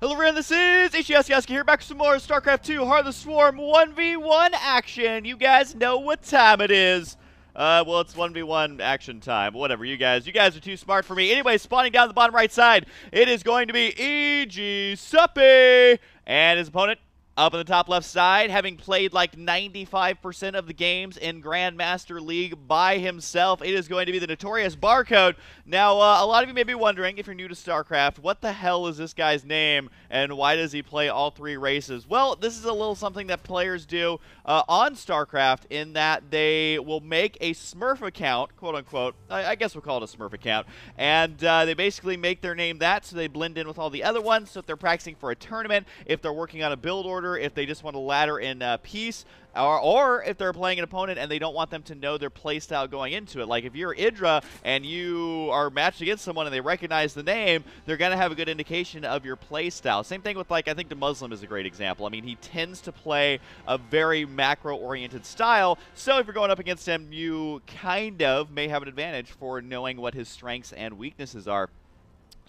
Hello everyone, this is HuskyStarcraft here, back with some more StarCraft 2 Heart of the Swarm 1v1 action. You guys know what time it is. Well, it's 1v1 action time. Whatever, you guys are too smart for me. Anyway, spawning down the bottom right side, it is going to be E.G. Suppy and his opponent up in the top left side, having played like 95% of the games in Grandmaster League by himself. It is going to be the notorious Barcode. Now, a lot of you may be wondering, if you're new to StarCraft, what the hell is this guy's name, and why does he play all three races? Well, this is a little something that players do on StarCraft, in that they will make a Smurf account, quote-unquote. I guess we'll call it a Smurf account, and they basically make their name that, so they blend in with all the other ones. So if they're practicing for a tournament, if they're working on a build order, if they just want to ladder in peace, or if they're playing an opponent and they don't want them to know their playstyle going into it. Like if you're Idra and you are matched against someone and they recognize the name, they're going to have a good indication of your playstyle. Same thing with, like, I think the Muslim is a great example. I mean, he tends to play a very macro-oriented style, so if you're going up against him, you kind of may have an advantage for knowing what his strengths and weaknesses are.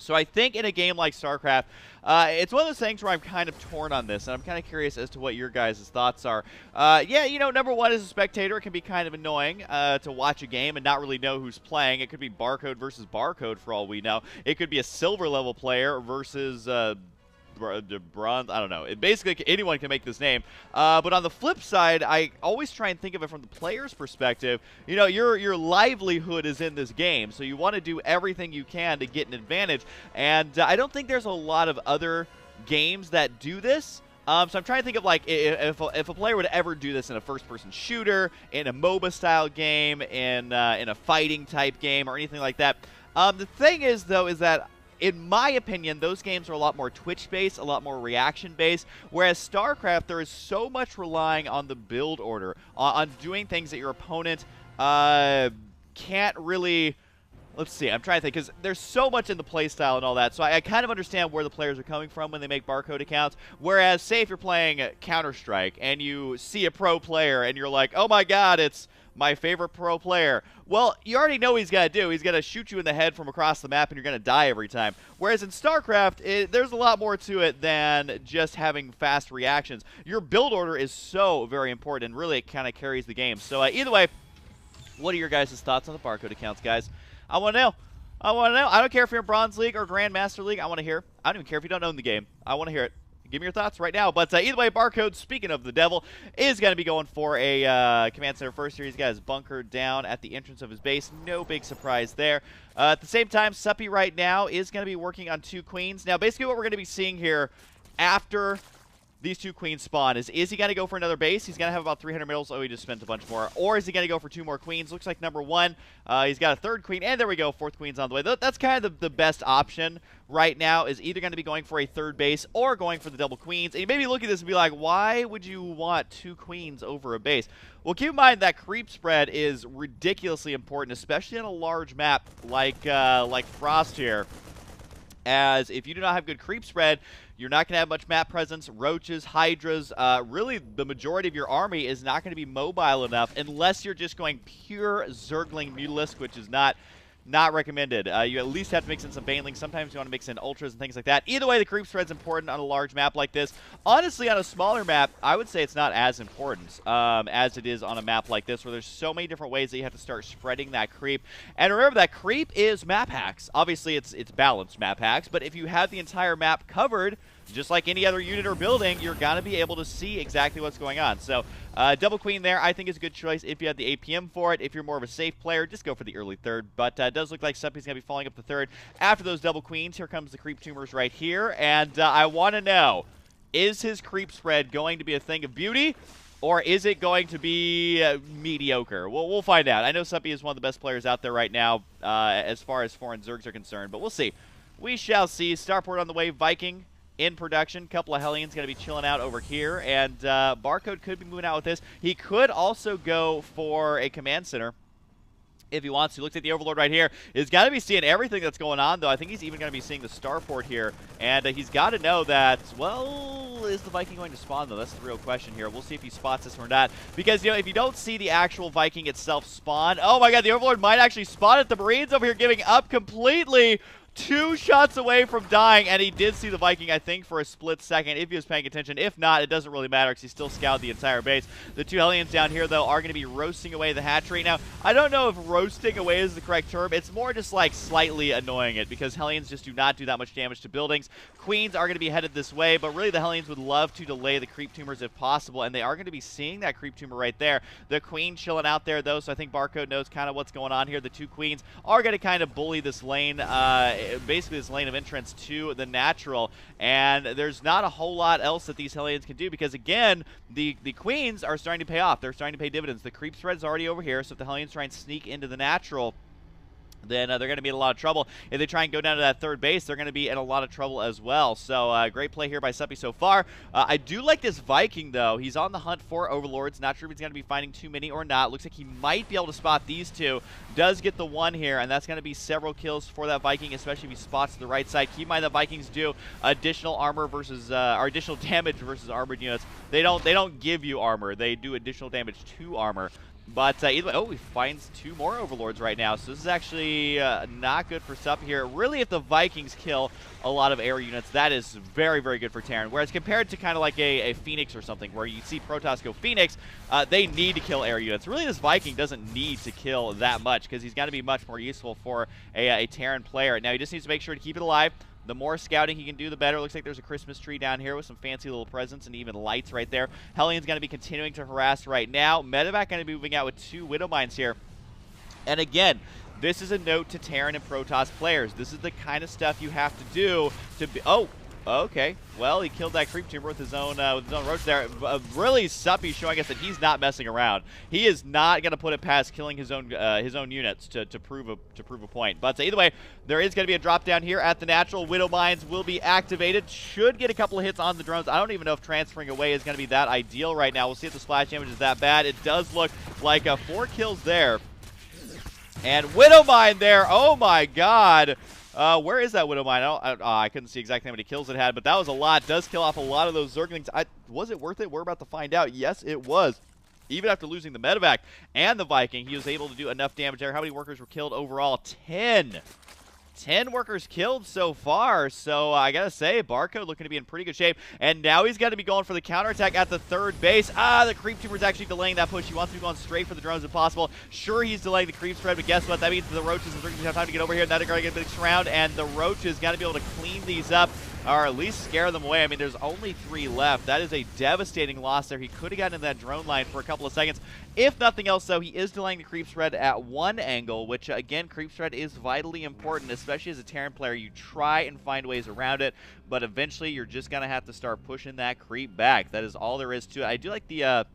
So I think in a game like StarCraft, it's one of those things where I'm kind of torn on this, and I'm kind of curious as to what your guys' thoughts are. Yeah, you know, number one, as a spectator, it can be kind of annoying to watch a game and not really know who's playing. It could be Barcode versus Barcode for all we know. It could be a silver level player versus bronze. I don't know. Basically, anyone can make this name. But on the flip side, I always try and think of it from the player's perspective. You know, your livelihood is in this game, so you want to do everything you can to get an advantage. And I don't think there's a lot of other games that do this. So I'm trying to think of, like, if a player would ever do this in a first-person shooter, in a MOBA-style game, in a fighting-type game, or anything like that. The thing is, though, is that in my opinion, those games are a lot more Twitch-based, a lot more reaction-based, whereas StarCraft, there is so much relying on the build order, on doing things that your opponent can't really... Let's see, I'm trying to think, because there's so much in the playstyle and all that, so I kind of understand where the players are coming from when they make Barcode accounts, whereas, say if you're playing Counter-Strike, and you see a pro player, and you're like, oh my god, it's my favorite pro player. Well, you already know what he's going to do. He's going to shoot you in the head from across the map, and you're going to die every time. Whereas in StarCraft, there's a lot more to it than just having fast reactions. Your build order is so very important, and really it kind of carries the game. So either way, what are your guys' thoughts on the Barcode accounts, guys? I want to know. I want to know. I don't care if you're in Bronze League or Grandmaster League. I want to hear. I don't even care if you don't own the game. I want to hear it. Give me your thoughts right now. But either way, Barcode, speaking of the devil, is going to be going for a command center first here. He's got his bunker down at the entrance of his base. No big surprise there. At the same time, Suppy right now is going to be working on 2 queens. Now, basically what we're going to be seeing here after these 2 queens spawn is he going to go for another base? He's going to have about 300 middles. Oh, he just spent a bunch more. Or is he going to go for 2 more queens? Looks like number 1. He's got a 3rd queen. And there we go. 4th queen's on the way. That's kind of the best option right now, is either going to be going for a 3rd base or going for the double queens. And you maybe look at this and be like, why would you want 2 queens over a base? Well, keep in mind that creep spread is ridiculously important, especially on a large map like Frost here. As if you do not have good creep spread, you're not going to have much map presence. Roaches, Hydras, really the majority of your army is not going to be mobile enough unless you're just going pure Zergling Mutalisk, which is not recommended. You at least have to mix in some Banelings. Sometimes you want to mix in Ultras and things like that. Either way, the creep spread's important on a large map like this. Honestly, on a smaller map, I would say it's not as important as it is on a map like this, where there's so many different ways that you have to start spreading that creep. And remember, that creep is map hacks. Obviously, it's balanced map hacks, but if you have the entire map covered, just like any other unit or building, you're going to be able to see exactly what's going on. So, double queen there, I think, is a good choice if you have the APM for it. If you're more of a safe player, just go for the early 3rd. But it does look like Suppy's going to be falling up the 3rd. After those double queens, here comes the creep tumors right here. And I want to know, is his creep spread going to be a thing of beauty, or is it going to be mediocre? We'll find out. I know Suppy is one of the best players out there right now as far as foreign Zergs are concerned, but we'll see. We shall see. Starport on the way, Viking in production. Couple of Hellions going to be chilling out over here, and Barcode could be moving out with this. He could also go for a command center if he wants to. Looks at the Overlord right here. He's got to be seeing everything that's going on, though. I think he's even going to be seeing the starport here, and he's got to know that, well, is the Viking going to spawn, though? That's the real question here. We'll see if he spots this or not, because, you know, if you don't see the actual Viking itself spawn, oh my god, the Overlord might actually spot it. The Marines over here giving up completely. 2 shots away from dying, and he did see the Viking, I think, for a split second, if he was paying attention. If not, it doesn't really matter because he still scouted the entire base. The 2 Hellions down here, though, are going to be roasting away the hatchery. Now, I don't know if roasting away is the correct term. It's more just like slightly annoying it because Hellions just do not do that much damage to buildings. Queens are going to be headed this way, but really the Hellions would love to delay the creep tumors if possible, and they are going to be seeing that creep tumor right there. The Queen chilling out there, though, so I think Barcode knows kind of what's going on here. The 2 Queens are going to kind of bully this lane, basically this lane of entrance to the natural, and there's not a whole lot else that these Hellions can do because, again, the Queens are starting to pay off. They're starting to pay dividends. The creep spread is already over here, so if the Hellions try and sneak into the natural, then they're going to be in a lot of trouble. If they try and go down to that third base, they're going to be in a lot of trouble as well. So great play here by Suppy so far. I do like this Viking, though. He's on the hunt for Overlords. Not sure if he's going to be finding too many or not. Looks like he might be able to spot these 2. Does get the 1 here, and that's going to be several kills for that Viking, especially if he spots the right side. Keep in mind the Vikings do additional armor versus or additional damage versus armored units. They don't give you armor. They do additional damage to armor. But either way, oh, he finds 2 more Overlords right now. So this is actually not good for Suppy here. Really, if the Vikings kill a lot of air units, that is very, very good for Terran. Whereas compared to kind of like a Phoenix or something, where you see Protoss go Phoenix, they need to kill air units. Really, this Viking doesn't need to kill that much because he's going to be much more useful for a Terran player. Now, he just needs to make sure to keep it alive. The more scouting he can do, the better. Looks like there's a Christmas tree down here with some fancy little presents and even lights right there. Hellion's going to be continuing to harass right now. Medevac going to be moving out with 2 Widow Mines here. And again, this is a note to Terran and Protoss players. This is the kind of stuff you have to do to be... Oh, okay. Well, he killed that creep tumor with his own roach there. Really, Suppy showing us that he's not messing around. He is not going to put it past killing his own units to prove a point. But either way, there is going to be a drop down here at the natural. Widow Mines will be activated. Should get a couple of hits on the drones. I don't even know if transferring away is going to be that ideal right now. We'll see if the splash damage is that bad. It does look like 4 kills there. And Widow Mine there. Oh my God. Where is that Widow Mine? I couldn't see exactly how many kills it had, but that was a lot. Does kill off a lot of those Zerglings. Was it worth it? We're about to find out. Yes, it was. Even after losing the Medevac and the Viking, he was able to do enough damage there. How many workers were killed overall? 10. 10 workers killed so far, so I gotta say, Barcode looking to be in pretty good shape, and now he's got to be going for the counterattack at the third base. The creep tumor's actually delaying that push. He wants to be going straight for the drones if possible. Sure, he's delaying the creep spread, but guess what? That means the roaches and Zerglings have time to get over here, and now they're going to get a big surround, and the roaches got to be able to clean these up, or at least scare them away. I mean, there's only 3 left. That is a devastating loss there. He could have gotten in that drone line for a couple of seconds. If nothing else, though, he is delaying the creep spread at 1 angle, which, again, creep spread is vitally important, especially as a Terran player. You try and find ways around it, but eventually you're just going to have to start pushing that creep back. That is all there is to it. I do like the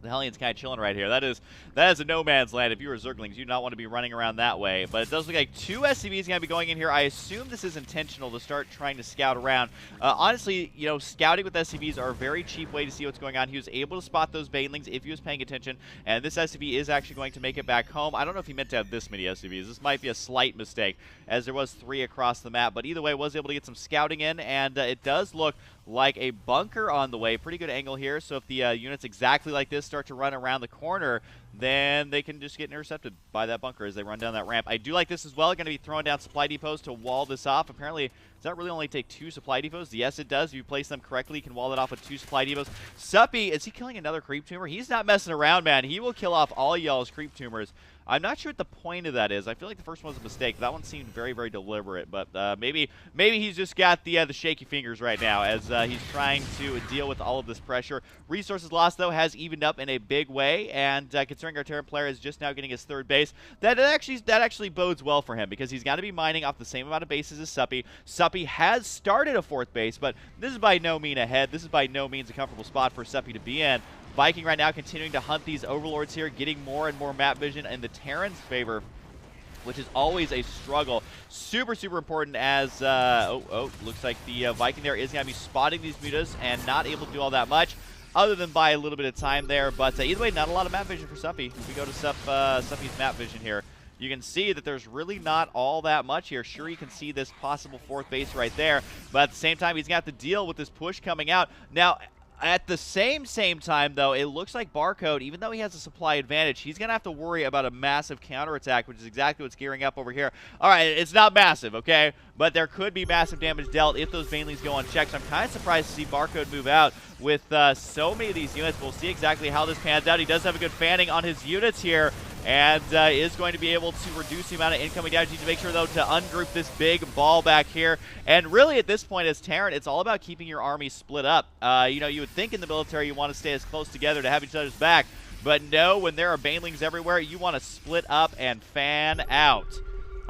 Hellion's kind of chilling right here. That is a no man's land. If you were Zerglings, you do not want to be running around that way. But it does look like 2 SCVs going to be going in here. I assume this is intentional to start trying to scout around. Honestly, you know, scouting with SCVs are a very cheap way to see what's going on. He was able to spot those banelings if he was paying attention, and this SCV is actually going to make it back home. I don't know if he meant to have this many SCVs. This might be a slight mistake, as there was 3 across the map. But either way, was able to get some scouting in, and it does look like a bunker on the way. Pretty good angle here, so if the units exactly like this start to run around the corner, then they can just get intercepted by that bunker as they run down that ramp. I do like this as well. Going to be throwing down supply depots to wall this off. Apparently, does that really only take 2 supply depots? Yes, it does. If you place them correctly, you can wall it off with 2 supply depots. Suppy, is he killing another creep tumor? He's not messing around, man. He will kill off all y'all's creep tumors. I'm not sure what the point of that is. I feel like the first one was a mistake. That one seemed very, very deliberate. But maybe he's just got the shaky fingers right now as he's trying to deal with all of this pressure. Resources lost, though, has evened up in a big way. And considering our Terran player is just now getting his 3rd base, that actually bodes well for him because he's got to be mining off the same amount of bases as Suppy. Suppy has started a 4th base, but this is by no means ahead. This is by no means a comfortable spot for Suppy to be in. Viking right now continuing to hunt these Overlords here, getting more and more map vision in the Terran's favor, which is always a struggle. Super, super important as, looks like the Viking there is going to be spotting these mutas and not able to do all that much, other than by a little bit of time there. But either way, not a lot of map vision for Suppy. If we go to Suppy's map vision here, you can see that there's really not all that much here. Sure, you can see this possible 4th base right there, but at the same time, he's going to have to deal with this push coming out. Now, At the same time, though, it looks like Barcode, even though he has a supply advantage, he's going to have to worry about a massive counterattack, which is exactly what's gearing up over here. All right, it's not massive, okay? But there could be massive damage dealt if those Banelings go unchecked. So I'm kind of surprised to see Barcode move out with so many of these units. We'll see exactly how this pans out. He does have a good fanning on his units here, and is going to be able to reduce the amount of incoming damage. Need to make sure, though, to ungroup this big ball back here. And really, at this point, as Terran, it's all about keeping your army split up. You know, you would think in the military you want to stay as close together to have each other's back, but no, when there are Banelings everywhere, you want to split up and fan out.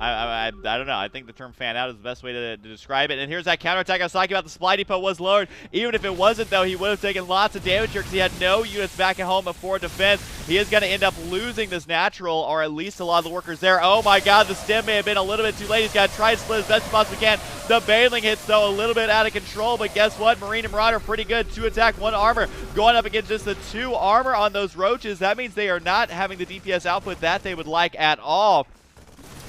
I don't know. I think the term fan out is the best way to describe it. And here's that counterattack I was talking about. The supply depot was lowered. Even if it wasn't, though, he would have taken lots of damage here because he had no units back at home for defense. He is going to end up losing this natural, or at least a lot of the workers there. Oh, my God. The stem may have been a little bit too late. He's got to try to split as best as possibly can. The Baneling hits, though, a little bit out of control. But guess what? Marine and Marauder pretty good. 2 attack, 1 armor. Going up against just the 2 armor on those roaches. That means they are not having the DPS output that they would like at all.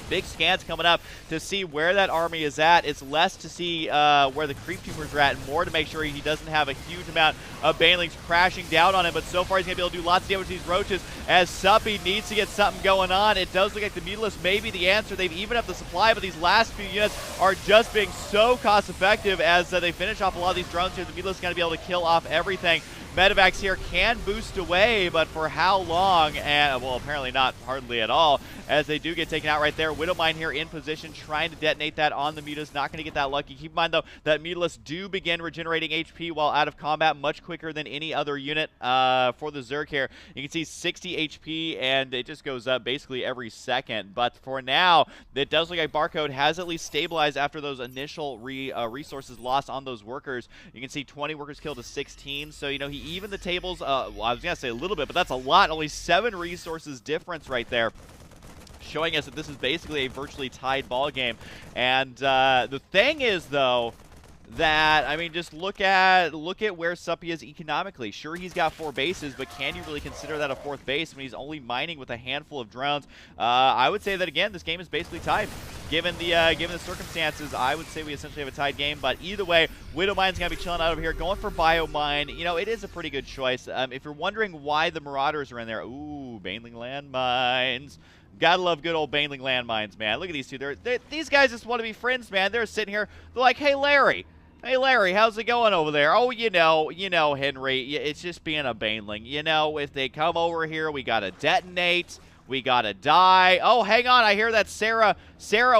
Big scans coming up to see where that army is at. It's less to see where the creep troopers are at, and more to make sure he doesn't have a huge amount of Banelings crashing down on him. But so far, he's going to be able to do lots of damage to these roaches as Suppy needs to get something going on. It does look like the Mutalisk may be the answer. They've evened up the supply, but these last few units are just being so cost-effective as they finish off a lot of these drones here. The Mutalisk is going to be able to kill off everything. Medivacs here can boost away, but for how long? And, well, apparently not hardly at all, as they do get taken out right there. Widowmine here in position, trying to detonate that on the Mutas. Not going to get that lucky. Keep in mind, though, that Mutalisks do begin regenerating HP while out of combat much quicker than any other unit for the Zerg here. You can see 60 HP, and it just goes up basically every second. But for now, it does look like Barcode has at least stabilized after those initial resources lost on those workers. You can see 20 workers killed to 16, so, you know, he even the tables, well, I was going to say a little bit, but that's a lot. Only 7 resources difference right there, showing us that this is basically a virtually tied ball game. And the thing is, though, that, I mean, just look at where Suppy is economically. Sure, he's got 4 bases, but can you really consider that a 4th base when he's only mining with a handful of drones? I would say that, again, this game is basically tied. Given the circumstances, I would say we essentially have a tied game. But either way, Widowmine's going to be chilling out over here, going for Biomine. You know, it is a pretty good choice. If you're wondering why the Marauders are in there, ooh, Baneling landmines. Gotta love good old Baneling landmines, man. Look at these two. These guys just want to be friends, man. They're sitting here. They're like, hey, Larry. Hey, Larry, how's it going over there? Oh, you know, Henry, it's just being a Baneling. You know, if they come over here, we got to detonate. We got to die. Oh, hang on. I hear that Sarah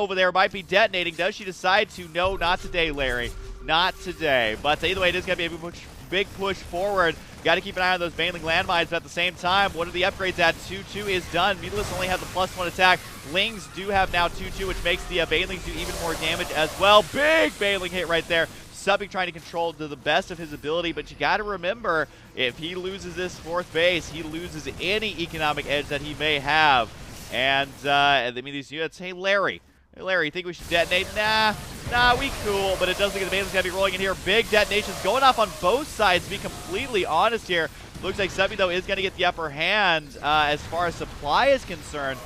over there might be detonating. Does she decide to? No, not today, Larry. Not today. But either way, it is going to be a big push forward. Got to keep an eye on those Baneling landmines, but at the same time, what are the upgrades at? 2-2 is done. Mutalisk only has the +1 attack. Lings do have now 2-2, which makes the Banelings do even more damage as well. Big Baneling hit right there. Suppy trying to control to the best of his ability, but you got to remember, if he loses this 4th base, he loses any economic edge that he may have. And I mean, these units, hey, Larry, you think we should detonate? Nah, we cool, but it does look like the Baneling's got to be rolling in here. Big detonations going off on both sides, to be completely honest here. Looks like Suppy, though, is going to get the upper hand as far as supply is concerned,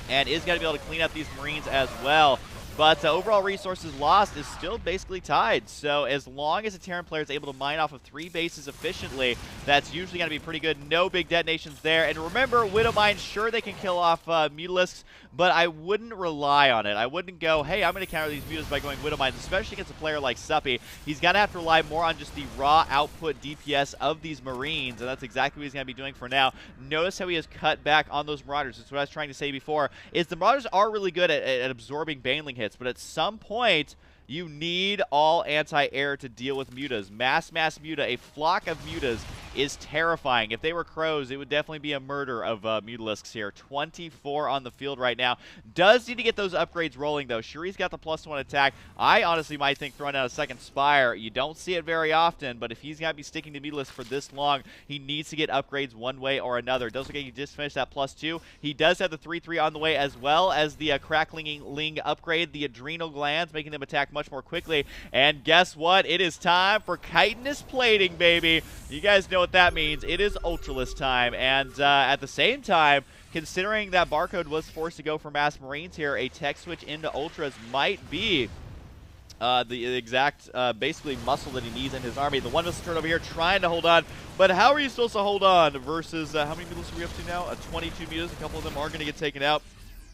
and is going to be able to clean up these Marines as well. But overall resources lost is still basically tied. So as long as a Terran player is able to mine off of 3 bases efficiently, that's usually going to be pretty good. No big detonations there. And remember, Widowmine, sure, they can kill off Mutalisks, but I wouldn't rely on it. I wouldn't go, hey, I'm going to counter these Mutalisks by going Widowmines, especially against a player like Suppy. He's going to have to rely more on just the raw output DPS of these Marines, and that's exactly what he's going to be doing for now. Notice how he has cut back on those Marauders. That's what I was trying to say before, is the Marauders are really good at absorbing Baneling hits, but at some point, you need all anti-air to deal with mutas. Mass muta, a flock of mutas, is terrifying. If they were crows, it would definitely be a murder of Mutalisks here. 24 on the field right now. Does need to get those upgrades rolling, though. Sure, he's got the +1 attack. I honestly might think throwing out a second Spire. You don't see it very often, but if he's going to be sticking to Mutalisks for this long, he needs to get upgrades one way or another. It does look like he just finished that +2. He does have the 3-3 on the way, as well as the Crackling Ling upgrade, the adrenal glands, making them attack much more quickly. And guess what? It is time for chitinous plating, baby. You guys know what that means. It is Ultralisk time. And at the same time, considering that Barcode was forced to go for Mass Marines here, a tech switch into Ultras might be the exact, basically, muscle that he needs in his army. The one missile turret over here trying to hold on, but how are you supposed to hold on versus, how many missiles are we up to now? 22 missiles. A couple of them are going to get taken out.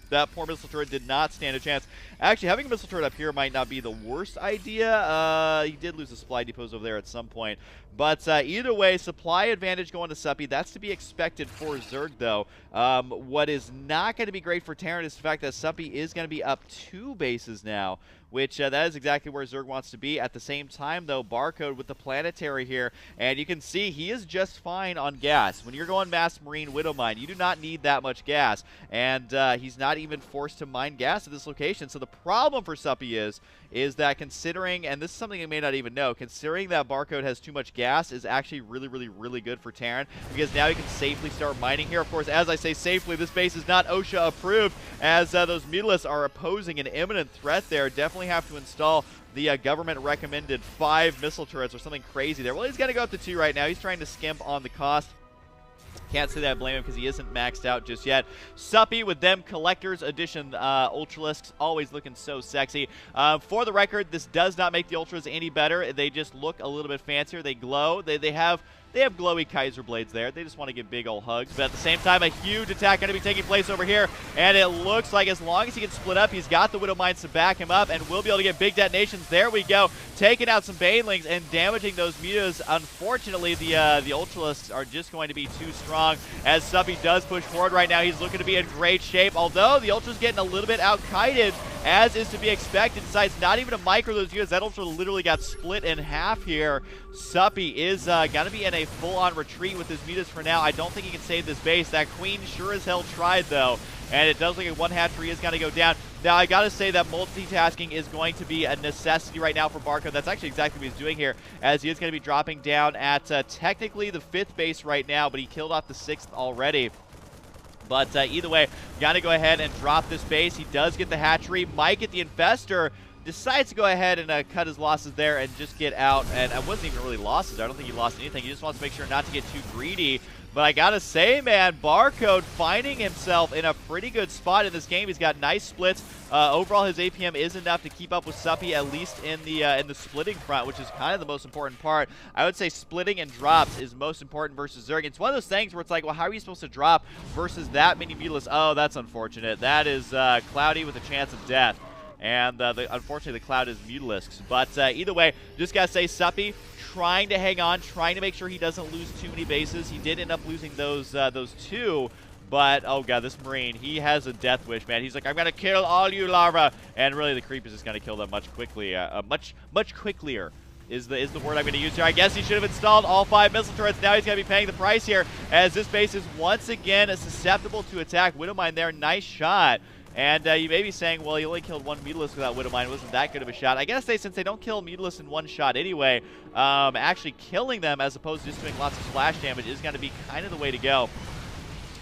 That poor missile turret did not stand a chance. Actually, having a missile turret up here might not be the worst idea. He did lose the supply depots over there at some point. But either way, supply advantage going to Suppy. That's to be expected for Zerg, though. What is not going to be great for Terran is the fact that Suppy is going to be up 2 bases now, which that is exactly where Zerg wants to be. At the same time, though, Barcode with the planetary here, and you can see he is just fine on gas. When you're going mass marine widow mine, you do not need that much gas, and he's not even forced to mine gas at this location. So the problem for Suppy is that considering, and this is something you may not even know, considering that Barcode has too much gas is actually really good for Terran, because now you can safely start mining here. Of course, as I say safely, this base is not OSHA approved, as those mutalisks are opposing an imminent threat there. Definitely have to install the government recommended 5 missile turrets or something crazy there. Well, he's going to go up to 2 right now. He's trying to skimp on the cost. Can't say that I blame him because he isn't maxed out just yet. Suppy with them Collector's Edition Ultralisks, always looking so sexy. For the record, this does not make the Ultras any better. They just look a little bit fancier. They glow. They have glowy Kaiser blades there. They just want to give big old hugs. But at the same time, a huge attack going to be taking place over here. And it looks like as long as he can split up, he's got the Widow Mines to back him up. And we'll be able to get big detonations. There we go. Taking out some Banelings and damaging those mutas. Unfortunately, the Ultralisks are just going to be too strong. As Suppy does push forward right now, he's looking to be in great shape. Although the Ultra's getting a little bit out-kited, as is to be expected. Decides not even to micro those units. That Ultra literally got split in half here. Suppy is going to be in a full-on retreat with his mutas for now. I don't think he can save this base. That Queen sure as hell tried, though. And it does look like one hatchery is going to go down. Now, I got to say that multitasking is going to be a necessity right now for Barcode. That's actually exactly what he's doing here, as he is going to be dropping down at technically the 5th base right now, but he killed off the 6th already. But either way, got to go ahead and drop this base. He does get the hatchery. Might get the Infestor. Decides to go ahead and cut his losses there and just get out. And it wasn't even really losses. I don't think he lost anything. He just wants to make sure not to get too greedy. But I gotta say, man, Barcode finding himself in a pretty good spot in this game. He's got nice splits. Overall, his APM is enough to keep up with Suppy, at least in the splitting front, which is kind of the most important part. I would say splitting and drops is most important versus Zerg. It's one of those things where it's like, well, how are you supposed to drop versus that many mutalisks? Oh, that's unfortunate. That is Cloudy with a chance of death. And unfortunately, the Cloud is mutalisks. But either way, just gotta say, Suppy trying to hang on, trying to make sure he doesn't lose too many bases. He did end up losing those 2, but oh god, this Marine, he has a death wish, man. He's like, I'm gonna kill all you larva, and really the creep is just gonna kill them much quickly, much quicklier. Is the word I'm going to use here. I guess he should have installed all 5 missile turrets. Now he's going to be paying the price here, as this base is once again susceptible to attack. Widowmine there, nice shot. And you may be saying, well, he only killed 1 Mutalisk without Widowmine. Wasn't that good of a shot? I gotta say, since they don't kill Mutalisk in 1 shot anyway, actually killing them as opposed to just doing lots of splash damage is going to be kind of the way to go.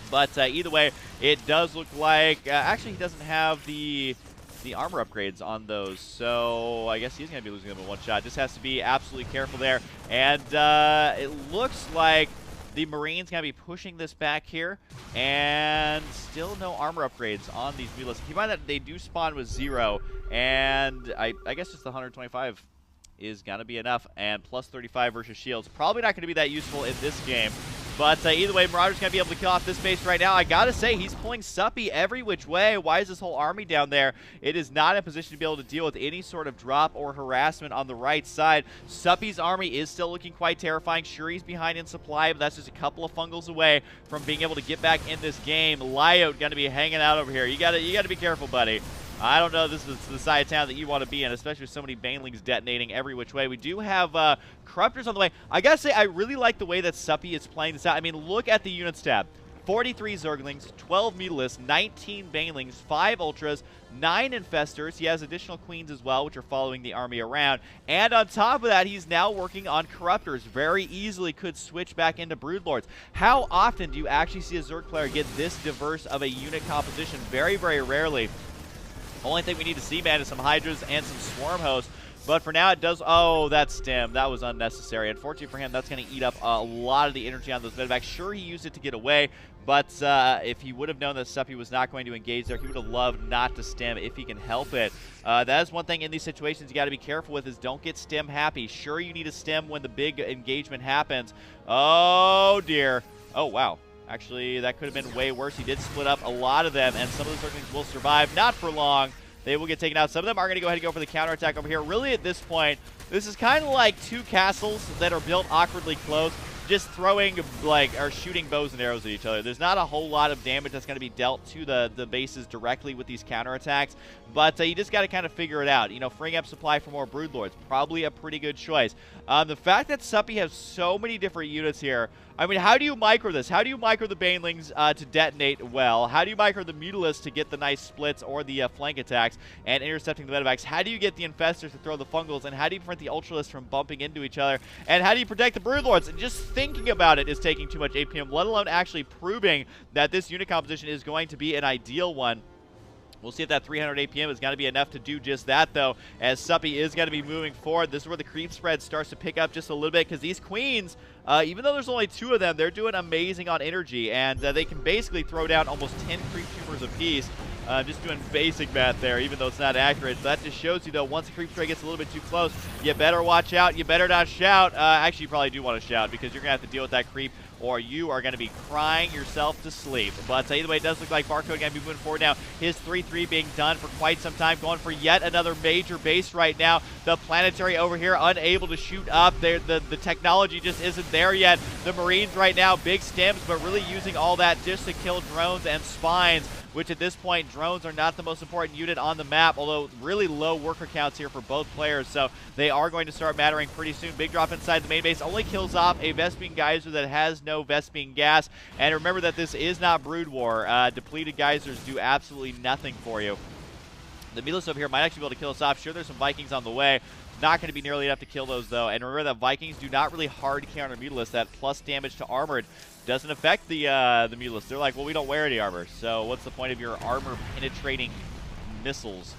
But either way, it does look like, actually he doesn't have the armor upgrades on those, so I guess he's going to be losing them in 1 shot. Just has to be absolutely careful there. And it looks like the Marine's going to be pushing this back here, and still no armor upgrades on these Mutalisks. Keep in mind that they do spawn with 0, and I guess just the 125 is going to be enough, and plus 35 versus shields. Probably not going to be that useful in this game. But either way, Marauder's going to be able to kill off this base right now. I got to say, he's pulling Suppy every which way. Why is this whole army down there? It is not in a position to be able to deal with any sort of drop or harassment on the right side. Suppy's army is still looking quite terrifying. Sure, he's behind in supply, but that's just a couple of fungals away from being able to get back in this game. Lyot going to be hanging out over here. You got to be careful, buddy. I don't know this is the side of town that you want to be in, especially with so many Banelings detonating every which way. We do have Corruptors on the way. I gotta say, I really like the way that Suppy is playing this out. I mean, look at the units tab. 43 Zerglings, 12 Mutalisks, 19 Banelings, 5 Ultras, 9 Infestors. He has additional Queens as well, which are following the army around. And on top of that, he's now working on Corruptors. Very easily could switch back into Broodlords. How often do you actually see a Zerg player get this diverse of a unit composition? Very, very rarely. Only thing we need to see, man, is some Hydras and some Swarm Hosts. But for now, it does... Oh, that stem. That was unnecessary. Unfortunately for him, that's going to eat up a lot of the energy on those medevacs. Sure, he used it to get away, but if he would have known that Suppy was not going to engage there, he would have loved not to stem if he can help it. That is one thing in these situations you got to be careful with, is don't get stem happy. Sure, you need a stem when the big engagement happens. Oh, dear. Oh, wow. Actually, that could have been way worse. He did split up a lot of them, and some of those Earthlings will survive. Not for long. They will get taken out. Some of them are going to go ahead and go for the counterattack over here. Really, at this point, this is kind of like two castles that are built awkwardly close, just throwing, like, or shooting bows and arrows at each other. There's not a whole lot of damage that's going to be dealt to the bases directly with these counterattacks, but you just got to kind of figure it out. You know, freeing up supply for more Broodlords, probably a pretty good choice. The fact that Suppy has so many different units here, I mean, how do you micro this? How do you micro the Banelings to detonate well? How do you micro the Mutalisks to get the nice splits or the flank attacks and intercepting the medevacs? How do you get the Infestors to throw the Fungals? And how do you prevent the Ultralisks from bumping into each other? And how do you protect the Broodlords? And just thinking about it is taking too much APM, let alone actually proving that this unit composition is going to be an ideal one. We'll see if that 300 APM is going to be enough to do just that, though, as Suppy is going to be moving forward. This is where the creep spread starts to pick up just a little bit, because these queens, even though there's only 2 of them, they're doing amazing on energy, and they can basically throw down almost 10 creep tumors apiece. Just doing basic math there, even though it's not accurate. So that just shows you, though, once the creep spray gets a little bit too close, you better watch out. You better not shout. Actually, you probably do want to shout, because you're going to have to deal with that creep, or you are going to be crying yourself to sleep. But either way, it does look like Barcode going to be moving forward now. His 3-3 being done for quite some time, going for yet another major base right now. The Planetary over here unable to shoot up. The technology just isn't there yet. The Marines right now, big stems, but really using all that just to kill drones and spines, which at this point, drones are not the most important unit on the map, although really low worker counts here for both players, so they are going to start mattering pretty soon. Big drop inside the main base only kills off a Vespene Geyser that has no Vespene gas, and remember that this is not Brood War. Depleted Geysers do absolutely nothing for you. The Mutalisks over here might actually be able to kill us off. Sure, there's some Vikings on the way. Not going to be nearly enough to kill those, though. And remember that Vikings do not really hard counter Mutalisks. That plus damage to armored doesn't affect the Mutalisks. They're like, well, we don't wear any armor, so what's the point of your armor-penetrating missiles?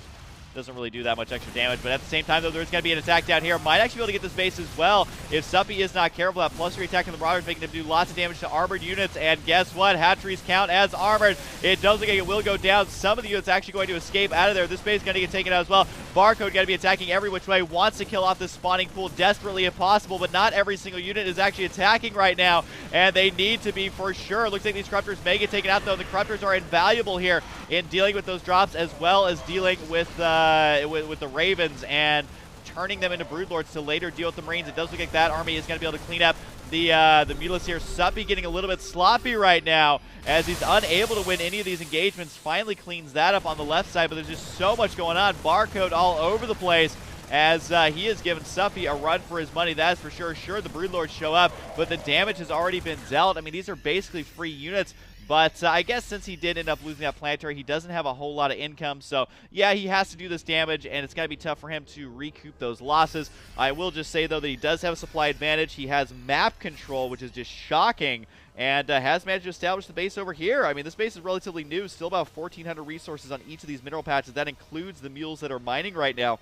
Doesn't really do that much extra damage, but at the same time, though, there's going to be an attack down here. Might actually be able to get this base as well if Suppy is not careful. That +3 attack on the Marauders making them do lots of damage to armored units, and guess what? Hatcheries count as armored. It does look like it will go down. Some of the units actually going to escape out of there. This base is going to get taken out as well. Barcode going to be attacking every which way, wants to kill off this spawning pool desperately if possible, but not every single unit is actually attacking right now, and they need to be for sure. Looks like these Corruptors may get taken out, though. The Corruptors are invaluable here in dealing with those drops, as well as dealing with the Ravens and turning them into Broodlords to later deal with the Marines. It does look like that army is going to be able to clean up the Mutalisks here. Suppy getting a little bit sloppy right now as he's unable to win any of these engagements. Finally cleans that up on the left side, but there's just so much going on. Barcode all over the place as he has given Suppy a run for his money, that's for sure. Sure, the Broodlords show up, but the damage has already been dealt. I mean, these are basically free units. But I guess since he did end up losing that Planetary, he doesn't have a whole lot of income. So, yeah, he has to do this damage, and it's going to be tough for him to recoup those losses. I will just say, though, that he does have a supply advantage. He has map control, which is just shocking, and has managed to establish the base over here. I mean, this base is relatively new, still about 1,400 resources on each of these mineral patches. That includes the mules that are mining right now.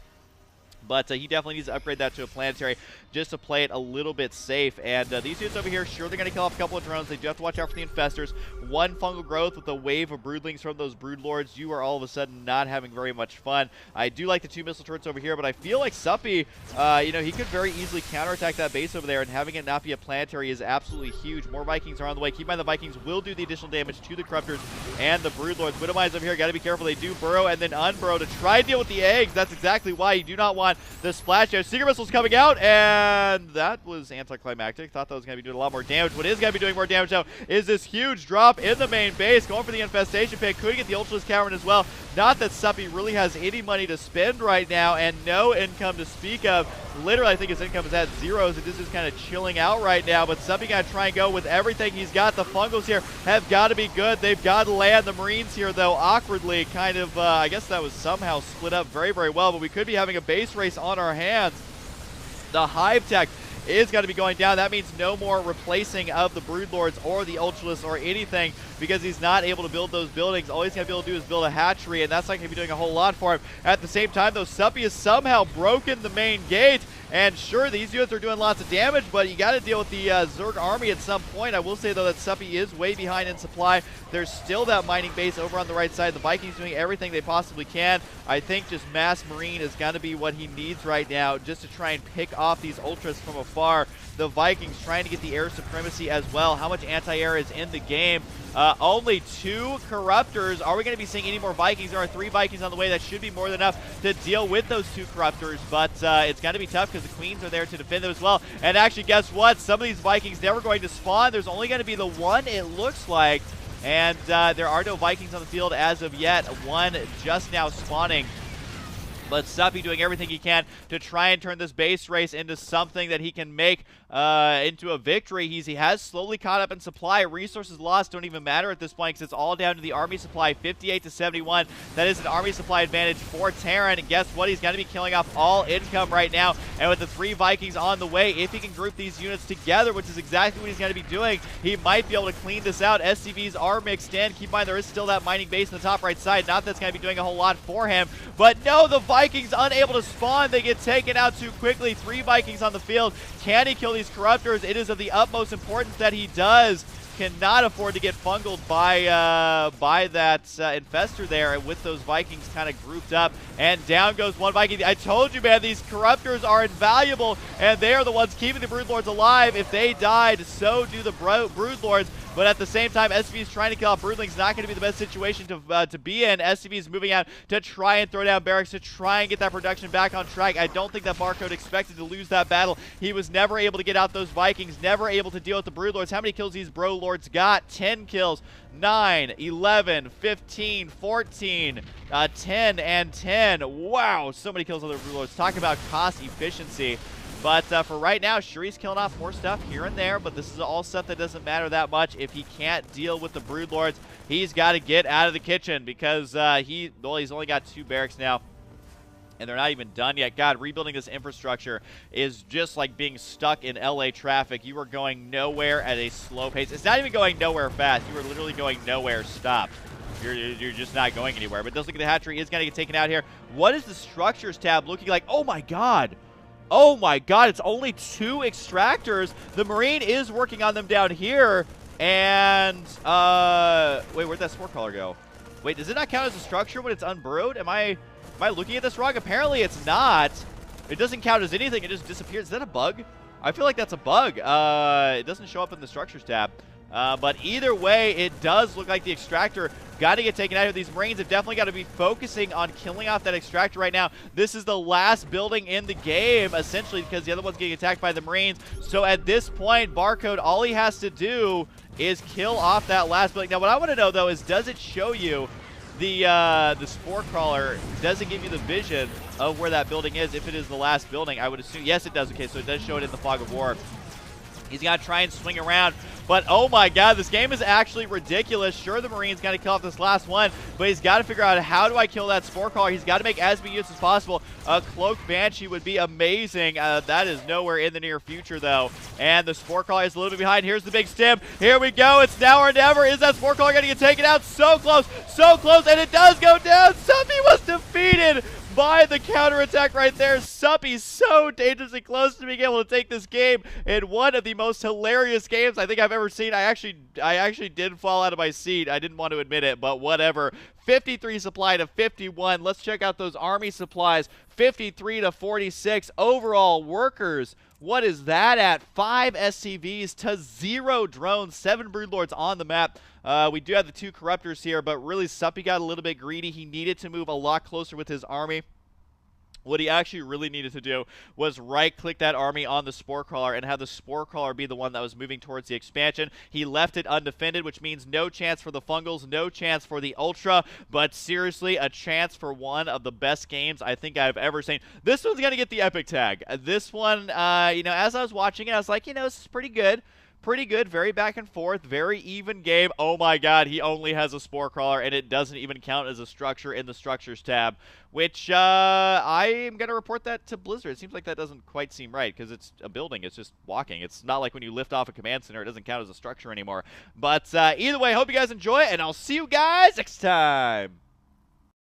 But he definitely needs to upgrade that to a Planetary just to play it a little bit safe. And these dudes over here, sure, they're going to kill off a couple of drones. They do have to watch out for the Infestors. One fungal growth with a wave of Broodlings from those Broodlords. You are all of a sudden not having very much fun. I do like the 2 missile turrets over here, but I feel like Suppy, you know, he could very easily counterattack that base over there, and having it not be a Planetary is absolutely huge. More Vikings are on the way. Keep in mind the Vikings will do the additional damage to the Corruptors and the Broodlords. Widowmines over here, got to be careful. They do burrow and then unburrow to try and deal with the eggs. That's exactly why you do not want the splash damage. Secret missiles coming out, and that was anticlimactic. Thought that was going to be doing a lot more damage. What is going to be doing more damage now is this huge drop in the main base. Going for the infestation pit. Could get the Ultralisk Cavern as well. Not that Suppy really has any money to spend right now, and no income to speak of. Literally, I think his income is at 0, so this is kind of chilling out right now. But Suppy got to try and go with everything he's got. The Fungals here have got to be good. They've got to land. The Marines here, though, awkwardly kind of, I guess that was somehow split up very, very well. But we could be having a base race on our hands. The Hive Tech is going to be going down. That means no more replacing of the Broodlords or the Ultralists or anything, because he's not able to build those buildings. All he's going to be able to do is build a hatchery, and that's not going to be doing a whole lot for him. At the same time, though, Suppy has somehow broken the main gate, and sure, these units are doing lots of damage, but you got to deal with the Zerg army at some point. I will say, though, that Suppy is way behind in supply. There's still that mining base over on the right side. The Vikings doing everything they possibly can. I think just mass marine is going to be what he needs right now, just to try and pick off these ultras from afar. The Vikings trying to get the air supremacy as well. How much anti-air is in the game? Only 2 Corruptors. Are we going to be seeing any more Vikings? There are 3 Vikings on the way. That should be more than enough to deal with those 2 Corruptors, but it's going to be tough because the Queens are there to defend them as well. And actually, guess what? Some of these Vikings never going to spawn. There's only going to be the 1, it looks like, and there are no Vikings on the field as of yet. 1 just now spawning. But Suppy doing everything he can to try and turn this base race into something that he can make into a victory. He has slowly caught up in supply. Resources lost don't even matter at this point because it's all down to the army supply, 58 to 71. That is an army supply advantage for Terran. And guess what? He's going to be killing off all income right now. And with the 3 Vikings on the way, if he can group these units together, which is exactly what he's going to be doing, he might be able to clean this out. SCVs are mixed in. Keep in mind, there is still that mining base in the top right side. Not that's going to be doing a whole lot for him. But no, the Vikings unable to spawn. They get taken out too quickly. 3 Vikings on the field. Can he kill these Corruptors? It is of the utmost importance that he does. Cannot afford to get fungled by that infestor there, and with those Vikings kind of grouped up, and down goes 1 Viking. I told you, man, these Corruptors are invaluable, and they are the ones keeping the Broodlords alive. If they died, so do the Broodlords. But at the same time, SCV is trying to kill off Broodlings. Not going to be the best situation to be in. SCV is moving out to try and throw down barracks, to try and get that production back on track. I don't think that Barcode expected to lose that battle. He was never able to get out those Vikings, never able to deal with the Broodlords. How many kills these Bro Lords got? 10 kills. 9, 11, 15, 14, 10, and 10. Wow, so many kills on the Broodlords. Talk about cost efficiency. But for right now, sure, he's killing off more stuff here and there, but this is all stuff that doesn't matter that much. If he can't deal with the Broodlords, he's got to get out of the kitchen, because he's only got 2 barracks now, and they're not even done yet. God, rebuilding this infrastructure is just like being stuck in LA traffic. You are going nowhere at a slow pace. It's not even going nowhere fast. You are literally going nowhere stopped. You're just not going anywhere. But it does look like the hatchery is going to get taken out here. What is the structures tab looking like? Oh, my God. Oh my God, it's only 2 extractors. The Marine is working on them down here. And, wait, where'd that spore crawler go? Wait, does it not count as a structure when it's unburrowed? Am I looking at this wrong? Apparently it's not. It doesn't count as anything, it just disappears. Is that a bug? I feel like that's a bug. It doesn't show up in the structures tab. But either way, it does look like the extractor got to get taken out of. These Marines have definitely got to be focusing on killing off that extractor right now. This is the last building in the game, essentially, because the other one's getting attacked by the Marines. So at this point, Barcode, all he has to do is kill off that last building. Now, what I want to know, though, is does it show you the spore crawler? Does it give you the vision of where that building is if it is the last building? I would assume. Yes, it does. Okay, so it does show it in the fog of war. He's got to try and swing around. But, oh my God, this game is actually ridiculous. Sure, the Marine's got to kill off this last one, but he's got to figure out, how do I kill that spore crawler? He's got to make as many units as possible. A cloaked Banshee would be amazing. That is nowhere in the near future, though. And the spore crawler is a little bit behind. Here's the big stim. Here we go. It's now or never. Is that spore crawler going to get taken out? So close, and it does go down. Suppy was defeated by the counterattack right there. Suppy so dangerously close to being able to take this game in one of the most hilarious games I think I've ever seen. I actually did fall out of my seat. I didn't want to admit it, but whatever. 53 supply to 51. Let's check out those army supplies. 53 to 46. Overall workers, what is that at? 5 SCVs to 0 drones. 7 Broodlords on the map. We do have the 2 Corruptors here, but really Suppy got a little bit greedy. He needed to move a lot closer with his army. What he actually really needed to do was right-click that army on the spore crawler and have the spore crawler be the one that was moving towards the expansion. He left it undefended, which means no chance for the Fungals, no chance for the Ultra, but seriously, a chance for one of the best games I think I've ever seen. This one's going to get the epic tag. This one, you know, as I was watching it, I was like, you know, this is pretty good. pretty good, very back and forth, very even game. Oh my god, he only has a Spore Crawler, and it doesn't even count as a structure in the Structures tab, which I am going to report that to Blizzard. It seems like that doesn't quite seem right, because it's a building, it's just walking. It's not like when you lift off a command center, it doesn't count as a structure anymore. But either way, I hope you guys enjoy it, and I'll see you guys next time.